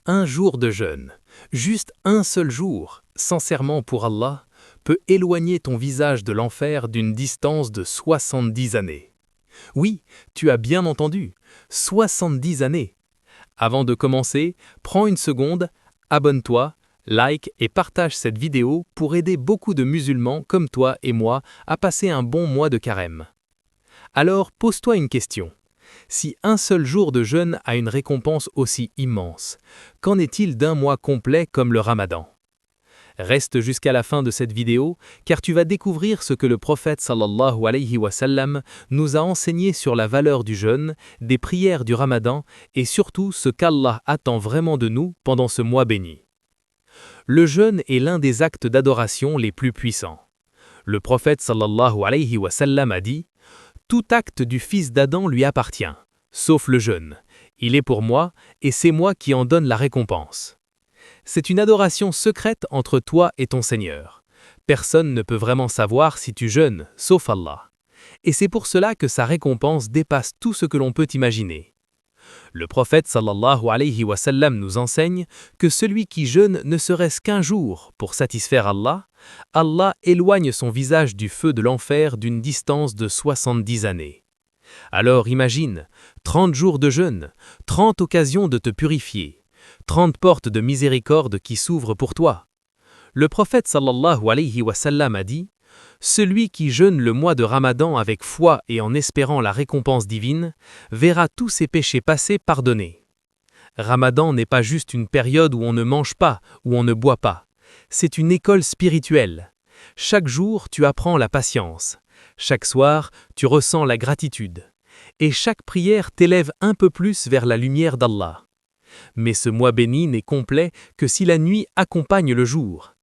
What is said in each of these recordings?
Un jour de jeûne, juste un seul jour, sincèrement pour Allah, peut éloigner ton visage de l'enfer d'une distance de 70 années. Oui, tu as bien entendu, 70 années. Avant de commencer, prends une seconde, abonne-toi, like et partage cette vidéo pour aider beaucoup de musulmans comme toi et moi à passer un bon mois de carême. Alors pose-toi une question. Si un seul jour de jeûne a une récompense aussi immense, qu'en est-il d'un mois complet comme le Ramadan? Reste jusqu'à la fin de cette vidéo, car tu vas découvrir ce que le prophète sallallahu alayhi wa sallam nous a enseigné sur la valeur du jeûne, des prières du Ramadan et surtout ce qu'Allah attend vraiment de nous pendant ce mois béni. Le jeûne est l'un des actes d'adoration les plus puissants. Le prophète sallallahu alayhi wa sallam a dit: tout acte du fils d'Adam lui appartient, sauf le jeûne. Il est pour moi, et c'est moi qui en donne la récompense. C'est une adoration secrète entre toi et ton Seigneur. Personne ne peut vraiment savoir si tu jeûnes, sauf Allah. Et c'est pour cela que sa récompense dépasse tout ce que l'on peut imaginer. Le prophète sallallahu alayhi wa sallam nous enseigne que celui qui jeûne ne serait-ce qu'un jour pour satisfaire Allah, Allah éloigne son visage du feu de l'enfer d'une distance de 70 années. Alors imagine, 30 jours de jeûne, 30 occasions de te purifier, 30 portes de miséricorde qui s'ouvrent pour toi. Le prophète sallallahu alayhi wa sallam a dit: celui qui jeûne le mois de Ramadan avec foi et en espérant la récompense divine, verra tous ses péchés passés pardonnés. Ramadan n'est pas juste une période où on ne mange pas, où on ne boit pas. C'est une école spirituelle. Chaque jour, tu apprends la patience. Chaque soir, tu ressens la gratitude. Et chaque prière t'élève un peu plus vers la lumière d'Allah. Mais ce mois béni n'est complet que si la nuit accompagne le jour.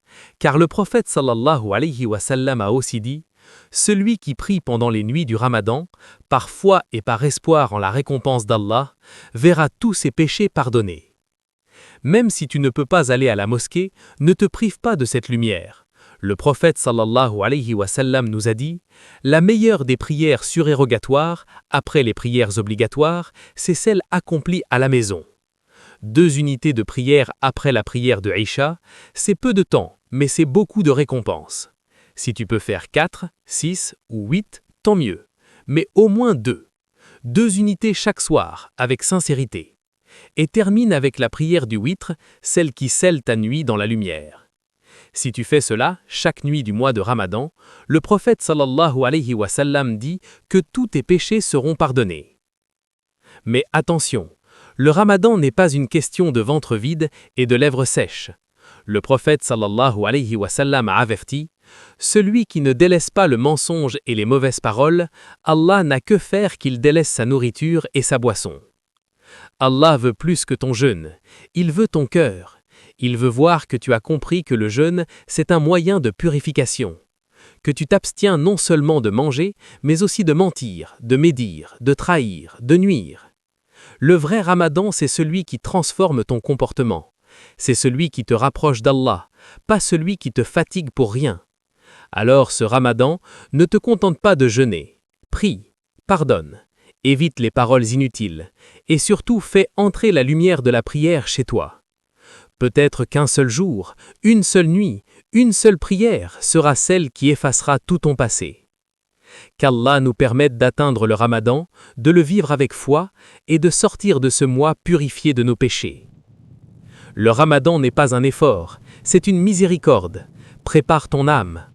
Car le prophète sallallahu alayhi wa sallam a aussi dit: celui qui prie pendant les nuits du Ramadan, par foi et par espoir en la récompense d'Allah, verra tous ses péchés pardonnés. Même si tu ne peux pas aller à la mosquée, ne te prive pas de cette lumière. Le prophète sallallahu alayhi wa sallam nous a dit: la meilleure des prières surérogatoires, après les prières obligatoires, c'est celle accomplie à la maison. 2 unités de prière après la prière de Isha, c'est peu de temps, mais c'est beaucoup de récompenses. Si tu peux faire 4, 6 ou 8, tant mieux. Mais au moins 2. 2 unités chaque soir, avec sincérité. Et termine avec la prière du witr, celle qui scelle ta nuit dans la lumière. Si tu fais cela chaque nuit du mois de Ramadan, le prophète sallallahu alayhi wa sallam dit que tous tes péchés seront pardonnés. Mais attention, le Ramadan n'est pas une question de ventre vide et de lèvres sèches. Le prophète sallallahu alayhi wa sallam a averti: celui qui ne délaisse pas le mensonge et les mauvaises paroles, Allah n'a que faire qu'il délaisse sa nourriture et sa boisson. Allah veut plus que ton jeûne, il veut ton cœur. Il veut voir que tu as compris que le jeûne, c'est un moyen de purification. Que tu t'abstiens non seulement de manger, mais aussi de mentir, de médire, de trahir, de nuire. Le vrai Ramadan, c'est celui qui transforme ton comportement. C'est celui qui te rapproche d'Allah, pas celui qui te fatigue pour rien. Alors ce Ramadan, ne te contente pas de jeûner. Prie, pardonne, évite les paroles inutiles, et surtout fais entrer la lumière de la prière chez toi. Peut-être qu'un seul jour, une seule nuit, une seule prière sera celle qui effacera tout ton passé. Qu'Allah nous permette d'atteindre le Ramadan, de le vivre avec foi et de sortir de ce mois purifié de nos péchés. Le Ramadan n'est pas un effort, c'est une miséricorde. Prépare ton âme,